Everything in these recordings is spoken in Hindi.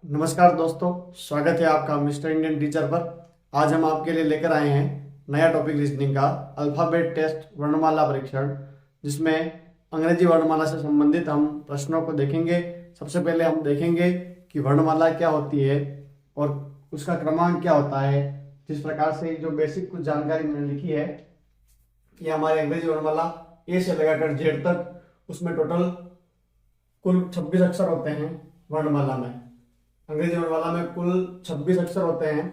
नमस्कार दोस्तों, स्वागत है आपका मिस्टर इंडियन टीचर पर। आज हम आपके लिए लेकर आए हैं नया टॉपिक रीजनिंग का अल्फाबेट टेस्ट वर्णमाला परीक्षण, जिसमें अंग्रेजी वर्णमाला से संबंधित हम प्रश्नों को देखेंगे। सबसे पहले हम देखेंगे कि वर्णमाला क्या होती है और उसका क्रमांक क्या होता है। जिस प्रकार से जो बेसिक कुछ जानकारी मैंने लिखी है कि हमारे अंग्रेजी वर्णमाला ए से लगाकर जेड तक, उसमें टोटल कुल 26 अक्षर होते हैं। वर्णमाला में अंग्रेजी वर्णमाला में कुल 26 अक्षर होते हैं।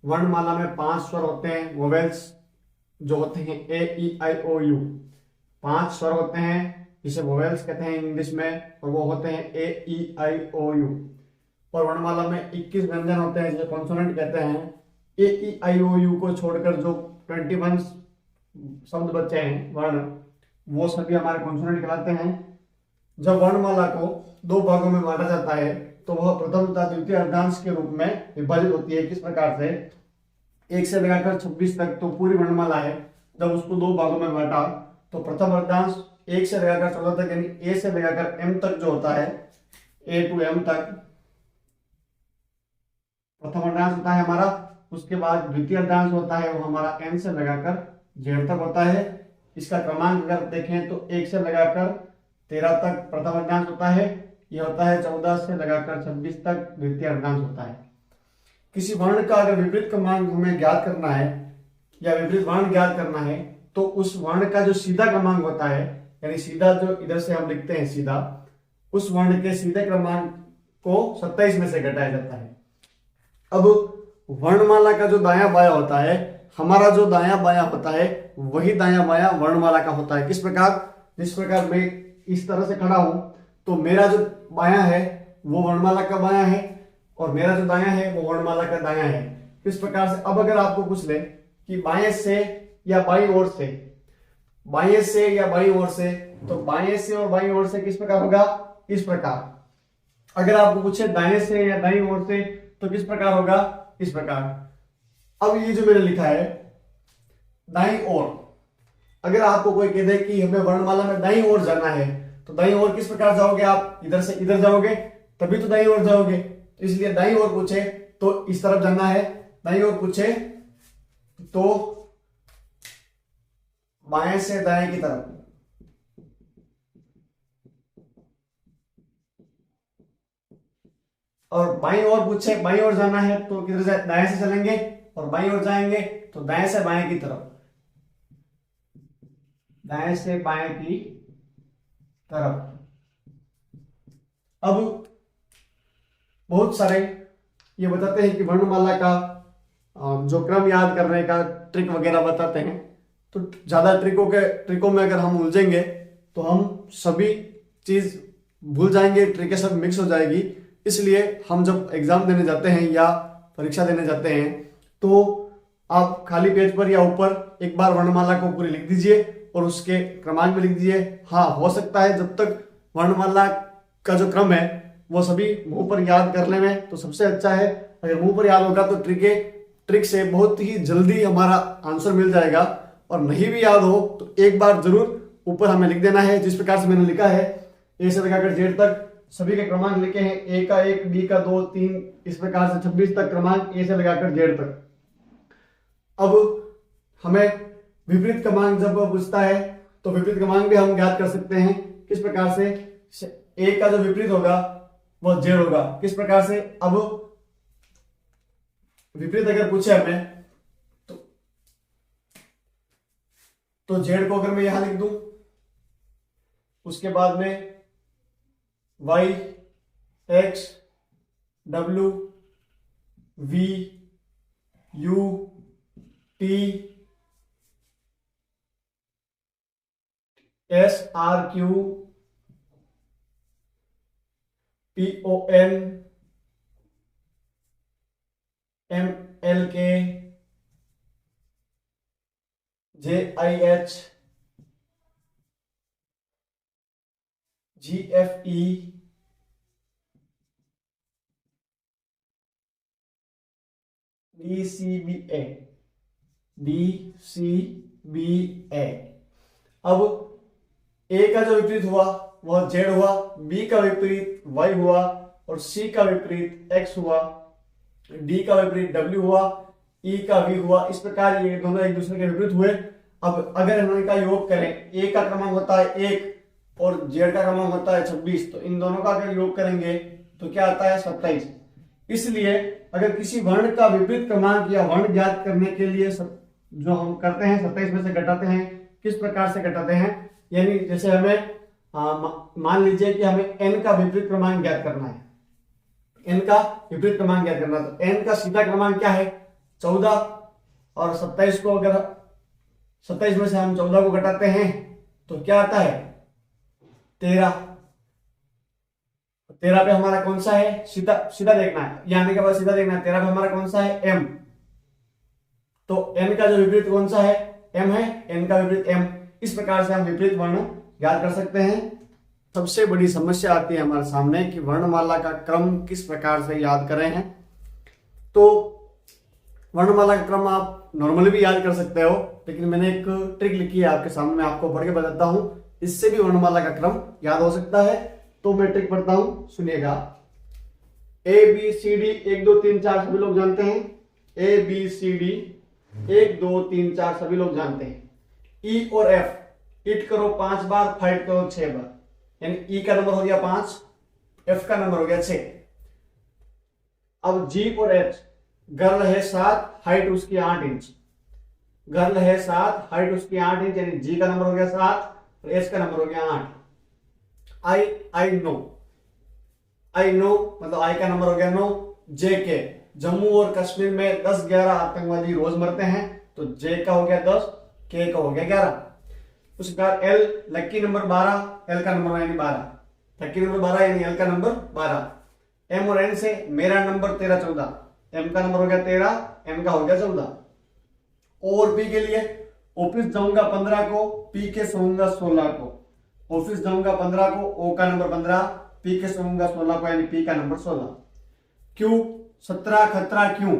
वर्णमाला में 5 स्वर होते हैं, वोवेल्स जो होते हैं ए ई आई ओ यू। 5 स्वर होते हैं जिसे वोवेल्स कहते हैं इंग्लिश में, और वो होते हैं ए ई आई ओ यू। और वर्णमाला में 21 व्यंजन होते हैं जिसे कॉन्सोनेंट कहते हैं। ए ई आई ओ यू को छोड़कर जो 21 शब्द बचे हैं वर्ण, वो सभी हमारे कॉन्सोनेंट कहलाते हैं। जब वर्णमाला को दो भागों में बांटा जाता है तो वह प्रथम तथा द्वितीय अर्धांश के रूप में विभाजित होती है। किस प्रकार से? 1 से लगाकर 26 तक तो पूरी वर्णमाला है। जब उसको दो भागों में बांटा तो प्रथम अर्धांश 1 से लगाकर 14 तक, यानी ए से लगाकर एम तक जो होता है, ए टू एम तक प्रथम अर्धांश होता है हमारा। उसके बाद द्वितीय अर्धांश होता है वो हमारा एन से लगाकर जेड तक होता है। इसका क्रमांक अगर देखें तो 1 से लगाकर 13 तक प्रथम अर्धांश होता है। यह होता है 14 से लगाकर 26 तक द्वितीय अर्धांश होता है। किसी वर्ण का अगर विपरीत क्रमांक हमें ज्ञात करना है या विपरीत वर्ण ज्ञात करना है तो उस वर्ण का जो सीधा क्रमांक होता है, यानी सीधा जो इधर से हम लिखते हैं सीधा, उस वर्ण के सीधे क्रमांक को 27 में से घटाया जाता है। अब वर्णमाला का जो दायां बायां होता है, हमारा जो दायां बायां होता है वही दायां बायां वर्णमाला का होता है। किस प्रकार? जिस प्रकार मैं इस तरह से खड़ा हूं तो मेरा जो बायां है वो वर्णमाला का बायां है और मेरा जो दायां है वो वर्णमाला का दायां है। इस प्रकार से अब अगर आपको पूछ ले कि बाएं से या बाईं ओर से, बाएं से या बाईं ओर से, तो बाएं से और बाईं ओर से किस प्रकार होगा? इस प्रकार। अगर आपको पूछे दाएं से या दाईं ओर से तो किस प्रकार होगा? इस प्रकार। अब ये जो मैंने लिखा है दाईं ओर, अगर आपको कोई कह दे कि हमें वर्णमाला में दाईं ओर जाना है तो दाईं ओर किस प्रकार जाओगे? आप इधर से इधर जाओगे तभी तो दाईं ओर जाओगे। तो इसलिए दाईं ओर पूछे तो इस तरफ जाना है, दाईं ओर पूछे तो बाएं से दाएं की तरफ। और बाईं ओर पूछे, बाईं ओर जाना है तो किधर से? दाएं से चलेंगे, और बाईं ओर जाएंगे तो दाएं से बाएं की तरफ, दाएं से बाएं की तरफ। अब बहुत सारे ये बताते हैं कि वर्णमाला का जो क्रम याद करने का ट्रिक वगैरह बताते हैं। तो ज्यादा ट्रिकों में अगर हम उलझेंगे तो हम सभी चीज भूल जाएंगे, ट्रिकें सब मिक्स हो जाएगी। इसलिए हम जब एग्जाम देने जाते हैं या परीक्षा देने जाते हैं तो आप खाली पेज पर या ऊपर एक बार वर्णमाला को पूरी लिख दीजिए और उसके क्रमांक में लिख दीजिए। हाँ, हो सकता है जब तक वर्णमाला का जो क्रम है वो सभी मुंह पर याद करने में तो सबसे अच्छा है। अगर मुंह पर याद होगा तो ट्रिक से बहुत ही जल्दी हमारा आंसर मिल जाएगा, और नहीं भी याद हो तो एक बार जरूर ऊपर हमें लिख देना है। जिस प्रकार से मैंने लिखा है ए से लगाकर जेड तक सभी के क्रमांक लिखे हैं, ए का 1, बी का 2, 3, इस प्रकार से 26 तक क्रमांक ए से लगाकर जेड तक। अब हमें विपरीत क्रमांक जब पूछता है तो विपरीत क्रमांक भी हम ज्ञात कर सकते हैं। किस प्रकार से? ए का जो विपरीत होगा वो जेड होगा। किस प्रकार से? अब विपरीत अगर पूछे हमें तो जेड को अगर मैं यहां लिख दूं, उसके बाद में Y, X, W, V, U, T, S, R, Q, P, O, N, M, L, K, J, I, H, G, F, E, D, C, B, A, D, C, B, A. अब ए का जो विपरीत हुआ वह जेड हुआ, बी का विपरीत वाई हुआ, और C का विपरीत X हुआ, D का विपरीत W हुआ, E का V हुआ। इस प्रकार ये दोनों एक दूसरे के विपरीत हुए। अब अगर हम इनका योग करें, A का क्रमांक होता है 1 और Z का क्रमांक होता है 26, तो इन दोनों का अगर योग करेंगे तो क्या आता है 27। इसलिए अगर किसी वर्ण का विपरीत क्रमांक या वर्ण ज्ञात करने के लिए जो हम करते हैं 27 में से घटाते हैं, किस प्रकार से घटाते हैं, यानी जैसे हमें मान लीजिए कि हमें n का विपरीत क्रमांक ज्ञात करना है, n का विपरीत क्रमांक ज्ञात करना, तो n का सीधा क्रमांक क्या है 14, और 27 को अगर 27 में से हम 14 को घटाते हैं तो क्या आता है 13। 13 पे हमारा कौन सा है, सीधा सीधा देखना है, यहाँ आने के बाद सीधा देखना है। 13 पे हमारा कौन सा है m, तो n का जो विपरीत कौन सा है m है, n का विपरीत m। इस प्रकार से हम विपरीत वर्ण याद कर सकते हैं। सबसे बड़ी समस्या आती है हमारे सामने कि वर्णमाला का क्रम किस प्रकार से याद करें हैं। तो वर्णमाला का क्रम आप नॉर्मली भी याद कर सकते हो, लेकिन मैंने एक ट्रिक लिखी है आपके सामने, मैं आपको पढ़ के बताता हूं, इससे भी वर्णमाला का क्रम याद हो सकता है। तो मैं ट्रिक पढ़ता हूं, सुनिएगा। ए बी सी डी 1 2 3 4 सभी लोग जानते हैं। ए बी सी डी 1 2 3 4 सभी लोग जानते हैं। ई और एफ इट करो 5 बार, फाइट करो 6 बार, यानी ई का नंबर हो गया 5, एफ का नंबर हो गया 6। अब जी और एच, गर्ल है 7, हाइट उसकी 8 इंच, गर्ल है 7, हाइट उसकी 8 इंच, यानी जी का नंबर हो गया 7 और एच का नंबर हो गया 8। आई नो मतलब आई का नंबर हो गया 9। जे के, जम्मू और कश्मीर में 10-11 आतंकवादी रोज मरते हैं, तो जे का हो गया 10, के का हो गया 11। उसके बाद एल, लक्की नंबर 12, एल का नंबर यानी 12, लक्की नंबर 12 यानी एल का नंबर 12। एम और एन से मेरा नंबर 13 14, एम का नंबर हो गया 13, एम का हो गया 14। और पी के लिए ऑफिस जाऊंगा 15 को, पी के सोऊंगा 16 को, ऑफिस जाऊंगा 15 को, ओ का नंबर 15, पी के सोऊंगा 16 को, यानी पी का नंबर 16। क्यू 17 खतरा क्यों,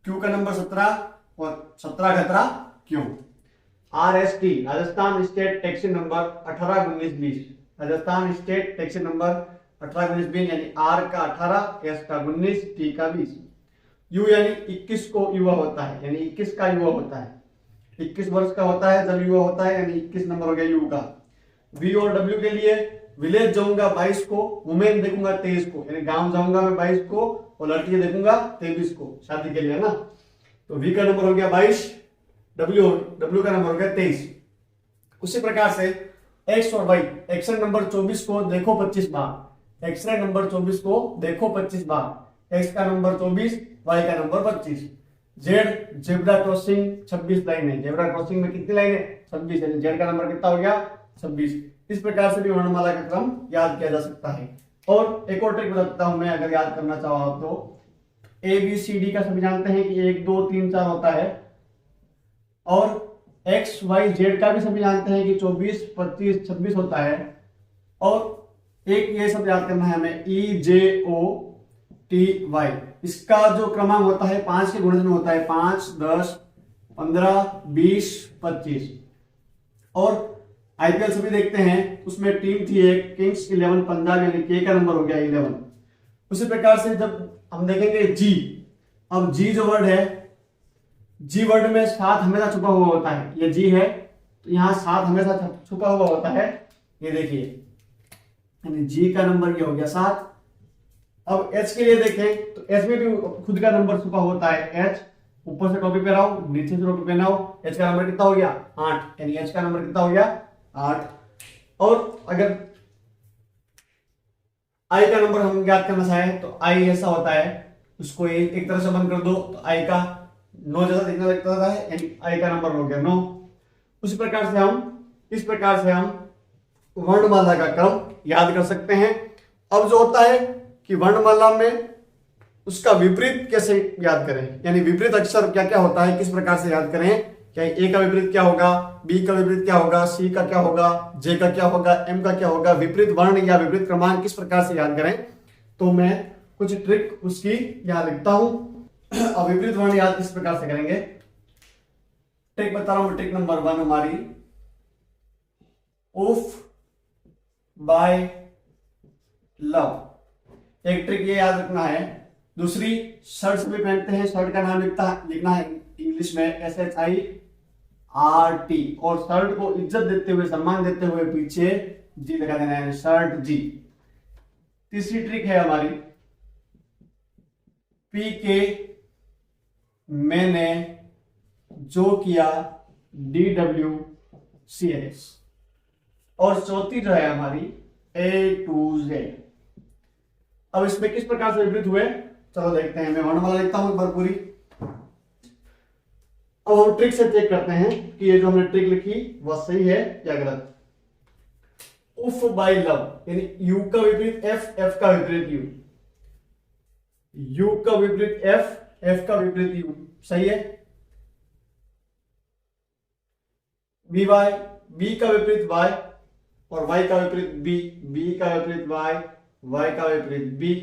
क्यू का नंबर 17 और 17 खतरा क्यों। R S T, Rajasthan state taxi number 181920, Rajasthan state taxi number 181920, यानी आर का 18, एस का 19, टी का 20। यू यानी 21 को युवा होता है, यानी 21 का युवा होता है, 21 वर्ष का होता है जब युवा होता है, यानी 21 नंबर हो गया यू का। वी और डब्ल्यू के लिए विलेज जाऊंगा 22 को, वुमेन देखूंगा 23 को, यानी गांव जाऊंगा मैं 22 को और लड़की देखूंगा 23 को, शादी के लिए ना। तो वी का नंबर हो गया 22, डब्ल्यू का नंबर हो गया 23। उसी प्रकार से एक्स और वाई, एक्शन नंबर 24 को देखो 25 बार, एक्सरे नंबर 24 को देखो 25 बार, एक्स का नंबर 24, वाई का number 25। Z, zebra crossing 26 line है, जेब्रा क्रॉसिंग में कितनी लाइन है 26, यानी जेड का नंबर कितना हो गया 26। इस प्रकार से भी वर्णमाला का क्रम याद किया जा सकता है। और एक और ट्रिक बताता हूं मैं, अगर याद करना चाहो आप तो ए बी सी डी का सभी जानते हैं कि 1 2 3 4 होता है, और एक्स वाई जेड का भी सभी जानते हैं कि 24 25 26 होता है। और एक ये सब याद करना है हमें, ई जे ओ टी वाई, इसका जो क्रमांक होता है 5 के गुणज में होता है, 5 10 15 20 25। और आईपीएल सभी देखते हैं, उसमें टीम थी एक किंग्स 11 पंजाब, यानी के का नंबर हो गया 11। उसी प्रकार से जब हम देखेंगे जी, अब जी जो वर्ड है, जी वर्ड में 7 हमेशा छुपा हुआ होता है, ये जी है तो यहाँ 7 हमेशा छुपा हुआ होता है, ये देखिए, यानी जी का नंबर ये हो गया 7। अब एच के लिए देखें तो एच में भी खुद का नंबर छुपा होता है, एच ऊपर से टॉपी पे रहो, नीचे से टॉपी पे ना हो, एच का नंबर कितना हो गया 8, यानी एच का नंबर कितना हो गया 8। और अगर आई का नंबर हम ज्ञात करना चाहे तो आई ऐसा होता है, उसको एक तरह से बंद कर दो तो आई का 9 जैसा दिखने लगता है, यानी आई का नंबर हो गया 9। उसी प्रकार से हम वर्णमाला का क्रम याद कर सकते हैं। अब जो होता है कि वर्णमाला में उसका विपरीत कैसे याद करें, यानी विपरीत अक्षर क्या क्या होता है, किस प्रकार से याद करें, क्या ए का विपरीत क्या होगा, बी का विपरीत क्या होगा, सी का क्या होगा, जे का क्या होगा, एम का क्या होगा, विपरीत वर्ण या विपरीत क्रमांक किस प्रकार से याद करें। तो मैं कुछ ट्रिक उसकी यहां लिखता हूं। अब विपरीत वर्ण याद किस प्रकार से करेंगे, ट्रिक बता रहा हूं। ट्रिक नंबर 1 हमारी, उफ बाय लव, एक ट्रिक ये याद रखना है। दूसरी, शर्ट भी पहनते हैं, शर्ट का नाम लिखना है इंग्लिश में SHIRT, और शर्ट को इज्जत देते हुए, सम्मान देते हुए पीछे जी लगा देना है, शर्ट जी। तीसरी ट्रिक है हमारी PK मैंने जो किया DWCH। और चौथी जो है हमारी A to Z। अब इसमें किस प्रकार से विपरीत हुए, चलो देखते हैं। मैं वर्णमाला लिखता हूं एक बार पूरी। अब हम ट्रिक से चेक करते हैं कि ये जो हमने ट्रिक लिखी वह सही है या गलत। उफ बाय लव, यानी यू का विपरीत एफ, एफ का विपरीत यू, यू का विपरीत एफ, एफ का विपरीत यू, सही है। बी वाई, बी का विपरीत वाई और वाई का विपरीत बी, बी का विपरीत वाई, वाई का विपरीत बी।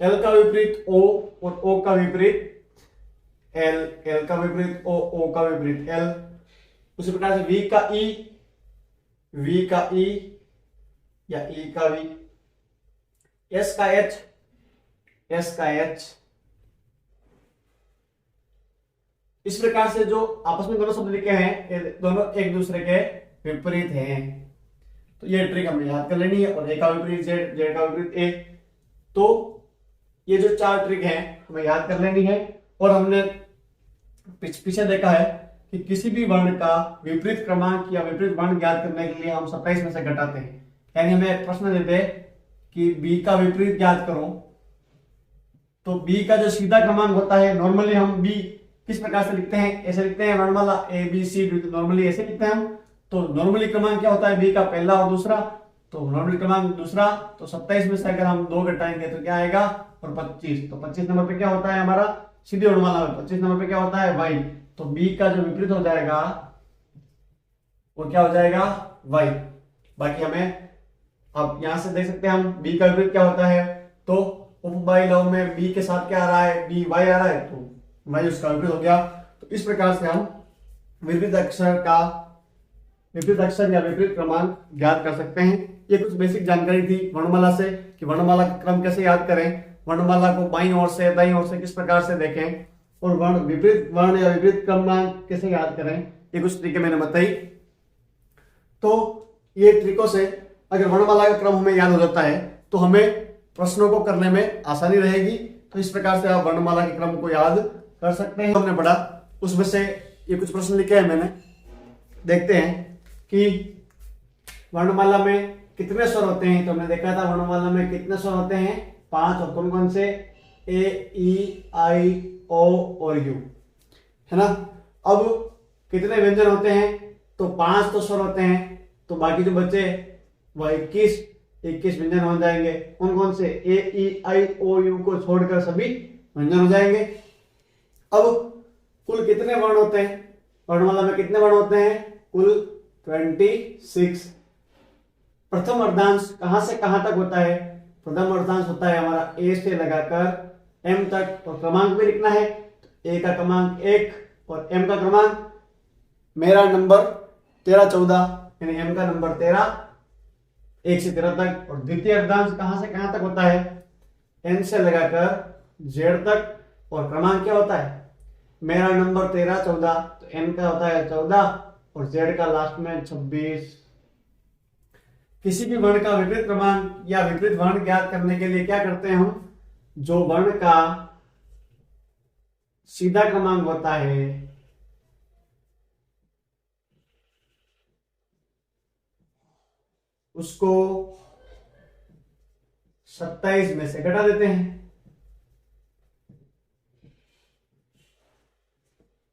एल का विपरीत ओ और ओ का विपरीत एल, एल का विपरीत ओ, ओ का विपरीत एल। उसी प्रकार से वी का ई, वी का ई या ई का वी। एस का एच, एस का एच। इस प्रकार से जो आपस में दोनों शब्द लिखे हैं, ये दोनों एक दूसरे के विपरीत हैं। तो ये ट्रिक हमें याद कर लेनी है। और ए का विपरीत जेड, जेड का विपरीत ए। तो ये जो चार ट्रिक हैं हमें याद कर लेनी है। और हमने पीछे देखा है कि किसी भी वर्ण का विपरीत क्रमांक या विपरीत वर्ण ज्ञात करने के लिए हम 27 में से घटाते हैं। यानी हमें प्रश्न देते कि बी का विपरीत ज्ञात करो, तो बी का जो सीधा क्रमांक होता है, नॉर्मली हम बी किस प्रकार से लिखते हैं, ऐसे लिखते हैं वर्णमाला ABCD, नॉर्मली ऐसे लिखते हैं हम। तो नॉर्मली क्रमांक क्या होता है बी का, पहला और दूसरा। तो नॉर्मली क्रमांक दूसरा, तो 27 में से अगर हम 2 घटाएंगे तो क्या आएगा, और 25। तो 25 नंबर पे क्या होता है हमारा, सीधी वर्णमाला में 25 नंबर पे क्या होता है वाई। तो बी का जो विपरीत हो जाएगा वो क्या हो जाएगा, वाई। बाकी हमें अब यहां से देख सकते हैं हम बी का विपरीत क्या होता है। तो उप बाई लव में बी के साथ क्या आ रहा है, बी वाई आ रहा है, तो वाई उसका विपरीत हो गया। तो इस प्रकार से हम विपरीत अक्षर या विपरीत क्रमांक ज्ञात कर सकते हैं। ये कुछ बेसिक जानकारी थी वर्णमाला से कि वर्णमाला का क्रम कैसे याद करें, वर्णमाला को बाईं ओर से दाईं ओर से किस प्रकार से देखें, और विपरीत वर्ण या विपरीत क्रमांक कैसे याद करें। ये कुछ तरीके मैंने बताई। तो ये ट्रिकों से अगर वर्णमाला का क्रम हमें याद हो जाता है तो हमें प्रश्नों को करने में आसानी रहेगी। तो इस प्रकार से आप वर्णमाला के क्रम को याद कर सकते हैं। हमने पढ़ा उसमें से ये कुछ प्रश्न लिखे हैं मैंने, देखते हैं कि वर्णमाला में कितने स्वर होते हैं। तो हमने देखा था वर्णमाला में कितने स्वर होते हैं, 5। और कौन कौन से, ए, ई, आई, ओ और यू, है ना। अब कितने व्यंजन होते हैं, तो 5 तो स्वर होते हैं। तो बाकी जो बचे वह 21 व्यंजन हो जाएंगे। कौन कौन से, ए, ई, आई, ओ, यू को छोड़कर सभी व्यंजन हो जाएंगे। अब कुल कितने वर्ण होते हैं, वर्णमाला में कितने वर्ण होते हैं, कुल 26। प्रथम अर्धांश कहां से कहां तक होता है, प्रथम अर्धांश होता है हमारा ए से लगाकर एम तक। और क्रमांक भी लिखना है, तो ए का क्रमांक 1 और एम का क्रमांक, मेरा नंबर 13, 14, यानी एम का नंबर 13, 1 से 13 तक। और द्वितीय अर्धांश कहां से कहां तक होता है, एन से लगाकर जेड तक। और क्रमांक क्या होता है, मेरा नंबर 13, 14, तो एन का होता है 14 और जेड का लास्ट में 26। किसी भी वर्ण का विपरीत क्रमांक या विपरीत वर्ण ज्ञात करने के लिए क्या करते हैं हम, जो वर्ण का सीधा क्रमांक होता है उसको 27 में से घटा देते हैं।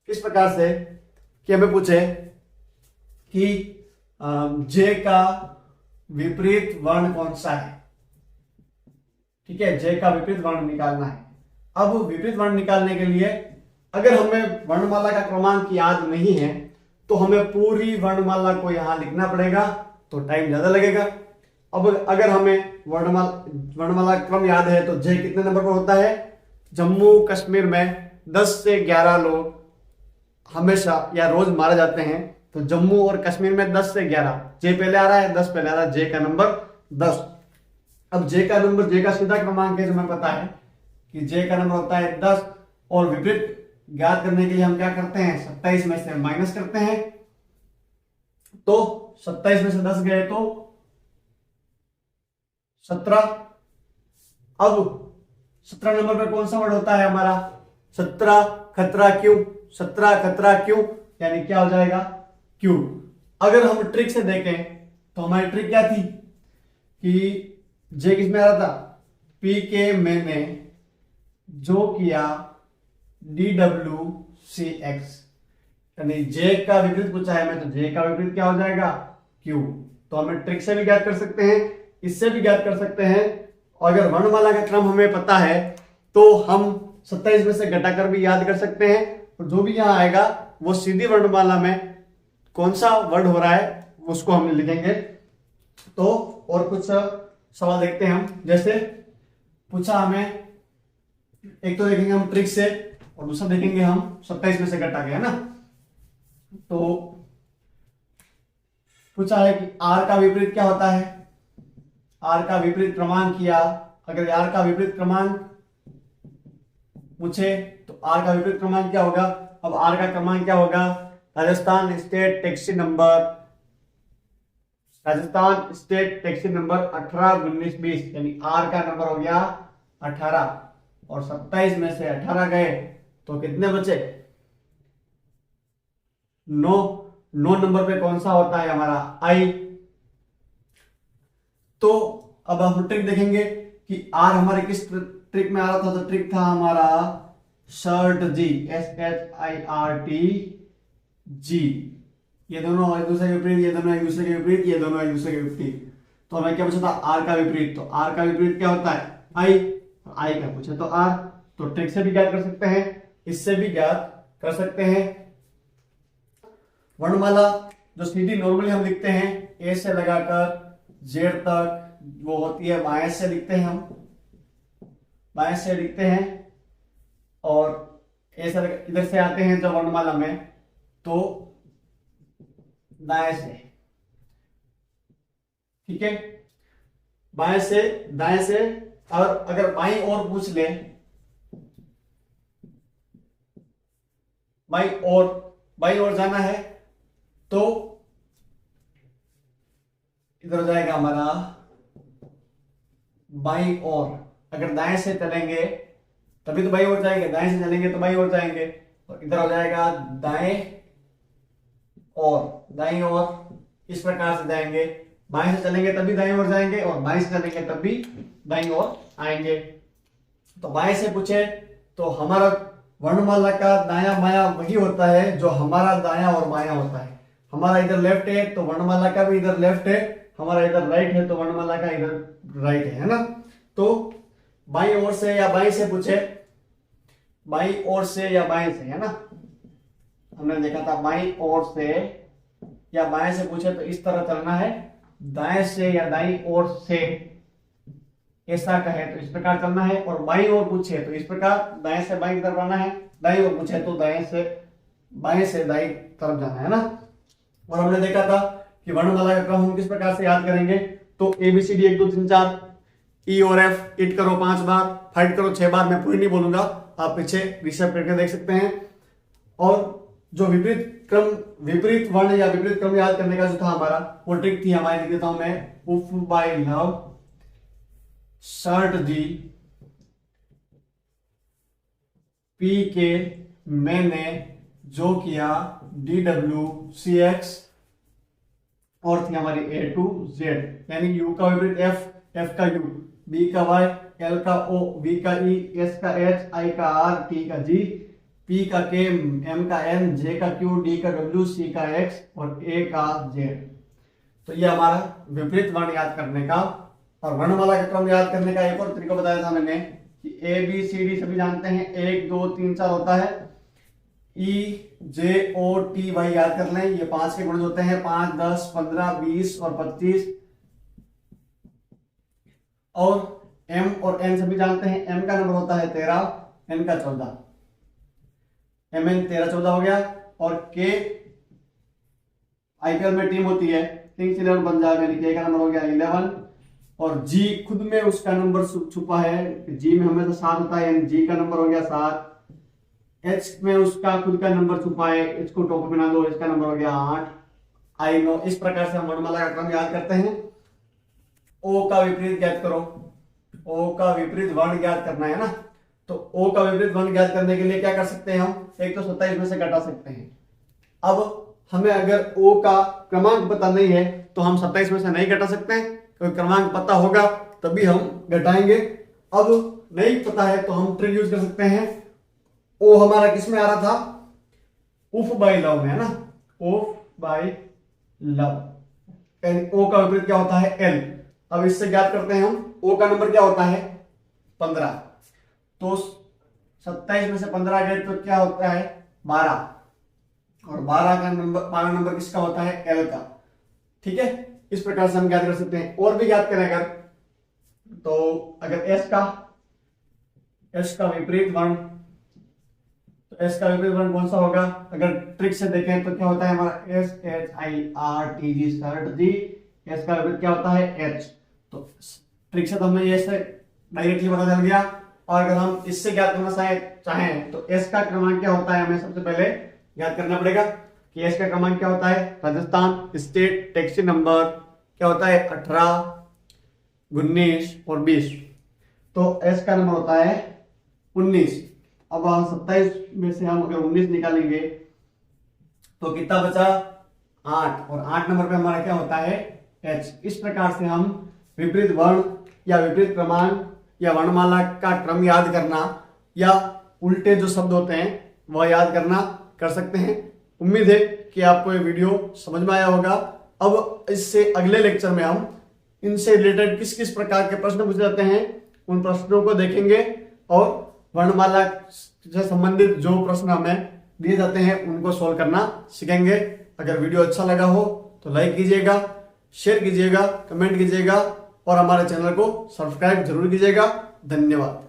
इस प्रकार से कि हमें पूछे कि जे का विपरीत वर्ण कौन सा है, ठीक है, जे का विपरीत वर्ण निकालना है। अब विपरीत वर्ण निकालने के लिए अगर हमें वर्णमाला का क्रमांक याद नहीं है तो हमें पूरी वर्णमाला को यहां लिखना पड़ेगा, तो टाइम ज्यादा लगेगा। अब अगर हमें वर्णमाला क्रम याद है तो जे कितने नंबर पर होता है, जम्मू कश्मीर में 10 से 11 लोग हमेशा या रोज मारे जाते हैं। तो जम्मू और कश्मीर में 10 से 11, जे पहले आ रहा है, 10 पहले आ रहा है, जे का नंबर 10। अब जे का नंबर, जे का सीधा क्रमांक है जो हमें पता है कि जे का नंबर होता है 10, और विपरीत ज्ञात करने के लिए हम क्या करते हैं, 27 में से माइनस करते हैं। तो 27 में से 10 गए तो 17। अब 17 नंबर पे कौन सा वर्ड होता है हमारा, 17 खतरा क्यों, 17 खतरा क्यों, यानी क्या हो जाएगा, क्यों। अगर हम ट्रिक से देखें तो हमारी ट्रिक क्या थी कि जे किसमें आ रहा था, पी के मैंने जो किया DWCX, यानी जे का विपरीत पूछा है मैं, तो जे का विपरीत क्या हो जाएगा, क्यू। तो हमें ट्रिक से भी ज्ञात कर सकते हैं, इससे भी ज्ञात कर सकते हैं। और अगर वर्णमाला का क्रम हमें पता है तो हम 27 में से घटाकर भी याद कर सकते हैं, और जो भी यहां आएगा वो सीधी वर्णमाला में कौन सा वर्ड हो रहा है उसको हम लिखेंगे। तो और कुछ सवाल देखते हैं हम, जैसे पूछा हमें, एक तो देखेंगे हम ट्रिक से और दूसरा देखेंगे हम 27 में से घटा के, है ना। तो पूछा है कि आर का विपरीत क्या होता है, आर का विपरीत क्रमांक किया। अगर आर का विपरीत क्रमांक पूछे तो आर का विपरीत क्रमांक क्या होगा। अब आर का क्रमांक क्या होगा, Rajasthan state taxi number, Rajasthan state taxi number 18-19-20, यानी आर का नंबर हो गया 18, और 27 में से 18 गए तो कितने बचे, 9। 9 नंबर पे कौन सा होता है हमारा, आई। तो अब हम ट्रिक देखेंगे कि आर हमारे किस ट्रिक में आ रहा था, तो ट्रिक था हमारा शर्ट जी, SHIRT जी। ये दोनों एक दूसरे के विपरीत, ये दोनों एक दूसरे के विपरीत, ये दोनों एक दूसरे के विपरीत। तो हमें क्या पूछा था, आर का विपरीत। तो आर का विपरीत क्या होता है, आई। आई का पूछा तो आर। तो ट्रिक से भी ज्ञात कर सकते हैं, इससे भी ज्ञात कर सकते हैं। वर्णमाला जो सीधी नॉर्मली हम लिखते हैं ए से लगाकर जेड तक, वो होती है बाएं से लिखते हैं, हम बाएं से लिखते हैं। और ऐसा इधर से आते हैं जब वर्णमाला में तो दाएं से, ठीक है, बाएं से दाएं से। और अगर बाईं ओर पूछ ले, बाईं ओर जाना है तो इधर हो जाएगा हमारा बाईं ओर। अगर दाएं से चलेंगे तभी तो बाईं ओर जाएंगे, दाएं से चलेंगे तो बाईं ओर जाएंगे। और इधर हो जाएगा दाएं और, दाईं ओर इस प्रकार से जाएंगे। बाएं से चलेंगे तभी दाईं ओर जाएंगे, और बाएं से चलेंगे तभी दाईं ओर आएंगे। तो बाएं से पूछे तो हमारा वर्णमाला का दायां बायां वही होता है जो हमारा दायां और बायां होता है। हमारा इधर लेफ्ट है तो वर्णमाला का भी इधर लेफ्ट है, हमारा इधर राइट है तो वर्णमाला का इधर राइट है ना। तो बाईं ओर से या बाईं से पूछे, बाईं ओर से या बाएं से, है ना, हमने देखा था बाईं ओर से या बाएं से पूछे तो इस तरह चलना है, दाएं से या दाईं ओर से ऐसा कहे तो इस प्रकार चलना है। और बाईं ओर पूछे तो इस प्रकार दाएं से बाईं तरफ आना है, दाईं ओर पूछे तो दाएं से बाएं से दाईं तरफ जाना है ना। और हमने देखा था कि वर्णमाला का क्रम हम किस प्रकार से याद करेंगे। तो ABCD 1 2 3 4, E और F इट करो 5 बार, फाइट करो 6 बार। मैं पूरी नहीं बोलूंगा, आप पीछे रिसर्च करके देख सकते हैं। और जो विपरीत वर्ण या विपरीत क्रम याद करने का जो था हमारा, वो ट्रिक थी हमारी, लिख देता हूं मैं, उफ बाय लव शर्ट जी, पी के मैंने जो किया DWCX, और थी हमारी A to Z, यानी U का विपरीत F, F का U, B का Y, L का O, V का E, S का H, I का R, T का G, P का K, M का N, J का Q, D का W, C का X और A का Z। तो ये हमारा विपरीत वर्ण याद करने का और वर्णमाला का क्रम याद करने का एक और तरीका बताया था मैंने कि ABCD सभी जानते हैं, 1 2 3 4 होता है। EJOTY याद कर लें, ये 5 के गुणज होते हैं, 5 10 15 20 और 25। और M और N सभी जानते हैं, M का नंबर होता है 13, N का 14, MN 13 14 हो गया। और K IPL में टीम होती है, किंग्स 11 पंजाब, यानी K का नंबर हो गया 11, और जी खुद में उसका नंबर छुपा है, जी में हमेशा 7 होता है, यानी जी का नंबर हो गया 7। एच में उसका खुद का नंबर छुपा है, एच को टॉप बना दो, इसका नंबर हो गया 8। I know. इस प्रकार से हम वर्णमाला का क्रम याद करते हैं। ओ का विपरीत ज्ञात करो, ओ का विपरीत वर्ण ज्ञात करना है ना, तो ओ का विपरीत वर्ण ज्ञात करने के लिए क्या कर सकते हैं हम, एक तो 27 में से घटा सकते हैं। अब हमें अगर ओ का क्रमांक पता नहीं है तो हम 27 में से नहीं घटा सकते हैं, क्योंकि क्रमांक पता होगा तभी हम घटाएंगे। अब नहीं पता है तो हम ट्रिक यूज कर सकते हैं। ओ हमारा किस में आ रहा था, उफ बाई लव में, है ना, उफ बाई लव। ओ का विपरीत क्या होता है, एल। अब इससे ज्ञात करते हैं हम, ओ का नंबर क्या होता है 15, तो 27 में से 15 गए तो क्या होता है 12, और 12 का नंबर किसका होता है, एल का। ठीक है, इस प्रकार से हम ज्ञात कर सकते हैं। और भी ज्ञात करें अगर, तो अगर एस का विपरीत वर्ण, तो एस का विपरीत वर्ण कौन सा होगा, अगर ट्रिक से देखें तो क्या होता है हमारा S H I R T जी शर्ट जी, एस का विपरीत क्या होता है एच। तो ट्रिक से तो हमें ये से डायरेक्टली पता चल गया। और अगर हम इससे ज्ञात करना चाहें तो एस का क्रमांक क्या होता है, हमें सबसे पहले याद करना पड़ेगा कि एस का क्रमांक क्या होता है, राजस्थान स्टेट टैक्सी नंबर क्या होता है 18, 19 और 20। तो एस का नंबर होता है 19। अब 27 में से हम अगर 19 निकालेंगे तो कितना बचा 8, और 8 नंबर पे हमारा क्या होता है एच। इस प्रकार से हम विपरीत वर्ण या विपरीत क्रमांक या वर्णमाला का क्रम याद करना या उल्टे जो शब्द होते हैं वह याद करना कर सकते हैं। उम्मीद है कि आपको ये वीडियो समझ में आया होगा। अब इससे अगले लेक्चर में हम इनसे रिलेटेड किस किस प्रकार के प्रश्न पूछे जाते हैं उन प्रश्नों को देखेंगे, और वर्णमाला से संबंधित जो प्रश्न हमें दिए जाते हैं उनको सोल्व करना सीखेंगे। अगर वीडियो अच्छा लगा हो तो लाइक कीजिएगा, शेयर कीजिएगा, कमेंट कीजिएगा और हमारे चैनल को सब्सक्राइब जरूर कीजिएगा। धन्यवाद।